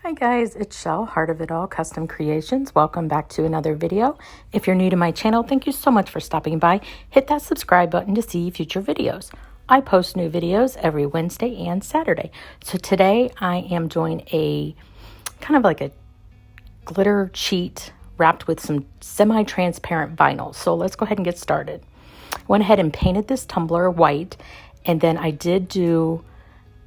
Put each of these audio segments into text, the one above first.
Hi guys, it's Shell, Heart of It All Custom Creations. Welcome back to another video. If you're new to my channel, thank you so much for stopping by. Hit that subscribe button to see future videos. I post new videos every Wednesday and Saturday. So today I am doing a kind of like a glitter sheet wrapped with some semi-transparent vinyl. So let's go ahead and get started. I went ahead and painted this tumbler white, and then I did do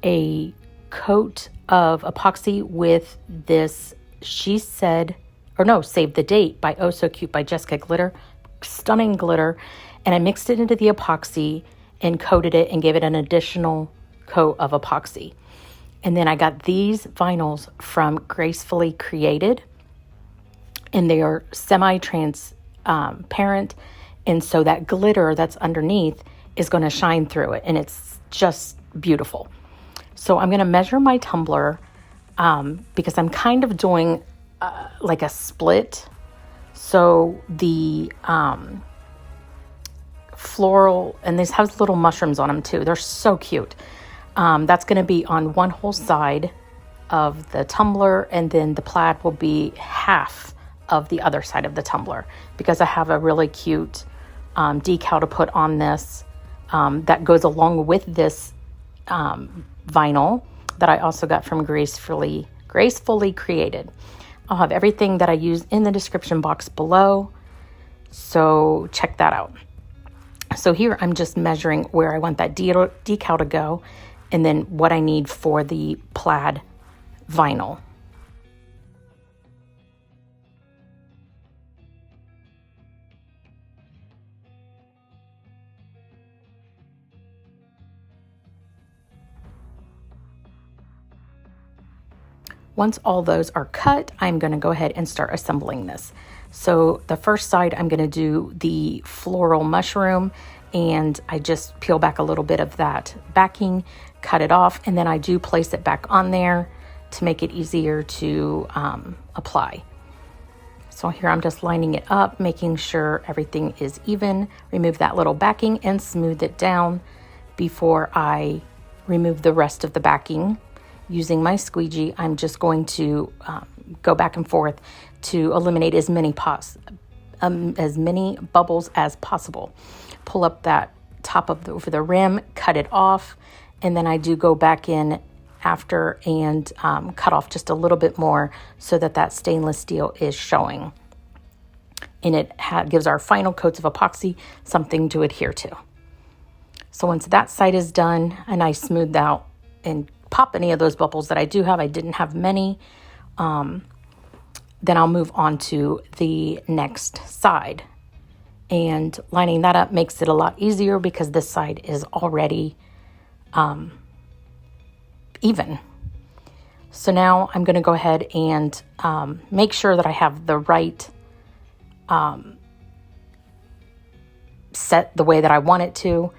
a coat of epoxy with this Save the Date by Oh So Cute by Jessica glitter. Stunning glitter. And I mixed it into the epoxy and coated it and gave it an additional coat of epoxy. And then I got these vinyls from Gracefully Created, and they are semi-transparent, and so that glitter that's underneath is going to shine through it, and it's just beautiful. So I'm going to measure my tumbler because I'm kind of doing like a split. So the floral, and this has little mushrooms on them too. They're so cute. That's going to be on one whole side of the tumbler, and then the plaid will be half of the other side of the tumbler because I have a really cute decal to put on this that goes along with this vinyl that I also got from Gracefully Created. I'll have everything that I use in the description box below, so check that out. So here I'm just measuring where I want that decal to go, and then what I need for the plaid vinyl. Once all those are cut, I'm going to go ahead and start assembling this. So the first side, I'm going to do the floral mushroom, and I just peel back a little bit of that backing, cut it off, and then I do place it back on there to make it easier to apply. So here I'm just lining it up, making sure everything is even, remove that little backing and smooth it down before I remove the rest of the backing. Using my squeegee, I'm just going to go back and forth to eliminate as many bubbles as possible. Pull up that top of over the rim, cut it off, and then I do go back in after and cut off just a little bit more so that that stainless steel is showing. And it gives our final coats of epoxy something to adhere to. So once that side is done and I smoothed out and pop any of those bubbles that I do have, I didn't have many, then I'll move on to the next side. And lining that up makes it a lot easier because this side is already even. So now I'm going to go ahead and make sure that I have the right set the way that I want it to,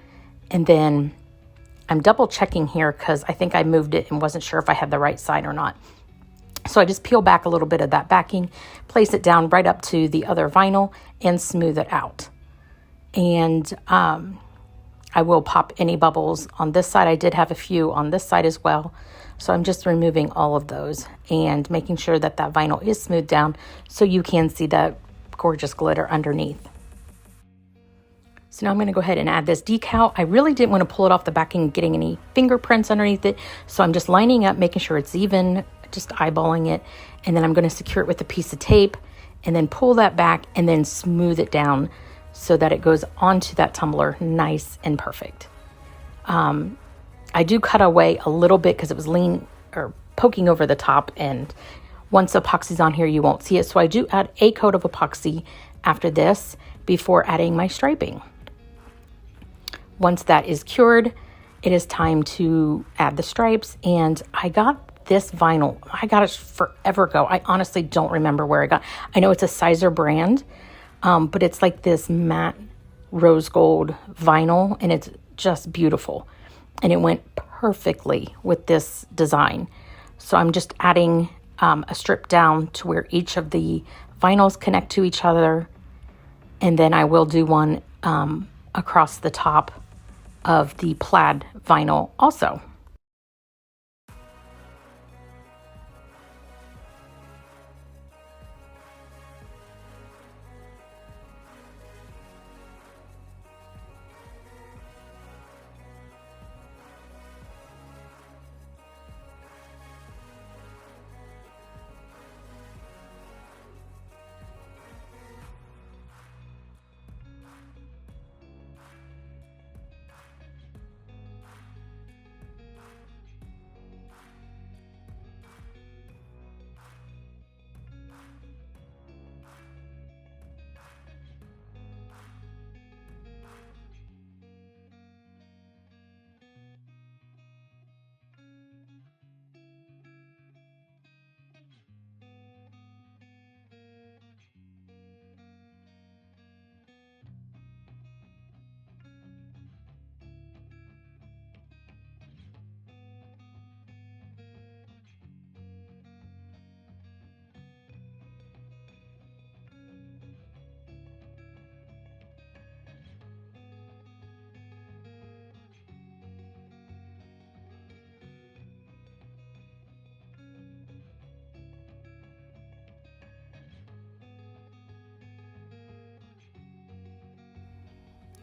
and then I'm double checking here because I think I moved it and wasn't sure if I had the right side or not. So I just peel back a little bit of that backing, place it down right up to the other vinyl, and smooth it out. And I will pop any bubbles on this side. I did have a few on this side as well. So I'm just removing all of those and making sure that that vinyl is smoothed down so you can see that gorgeous glitter underneath. So now I'm going to go ahead and add this decal. I really didn't want to pull it off the backing and getting any fingerprints underneath it. So I'm just lining up, making sure it's even, just eyeballing it. And then I'm going to secure it with a piece of tape and then pull that back and then smooth it down so that it goes onto that tumbler nice and perfect. I do cut away a little bit because it was lean or poking over the top, and once the epoxy's on here, you won't see it. So I do add a coat of epoxy after this before adding my striping. Once that is cured, it is time to add the stripes. And I got this vinyl. I got it forever ago. I honestly don't remember where I got it. I know it's a Siser brand, but it's like this matte rose gold vinyl, and it's just beautiful. And it went perfectly with this design. So I'm just adding a strip down to where each of the vinyls connect to each other. And then I will do one across the top of the plaid vinyl also.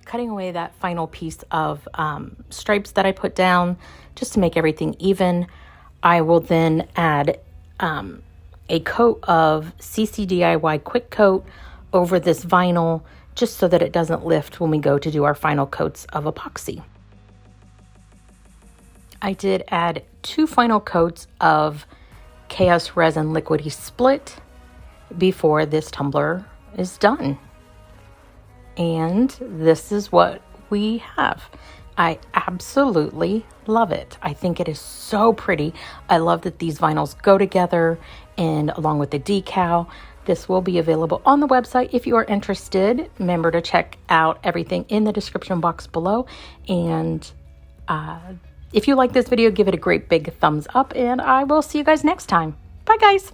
cutting away that final piece of stripes that I put down just to make everything even. I will then add a coat of CC DIY Quick Coat over this vinyl just so that it doesn't lift when we go to do our final coats of epoxy. I did add 2 final coats of Chaos Resin Liquidy Split before this tumbler is done. And this is what we have. I absolutely love it. I think it is so pretty. I love that these vinyls go together and along with the decal. This will be available on the website if you are interested. Remember to check out everything in the description box below. And if you like this video, give it a great big thumbs up, and I will see you guys next time. Bye, guys.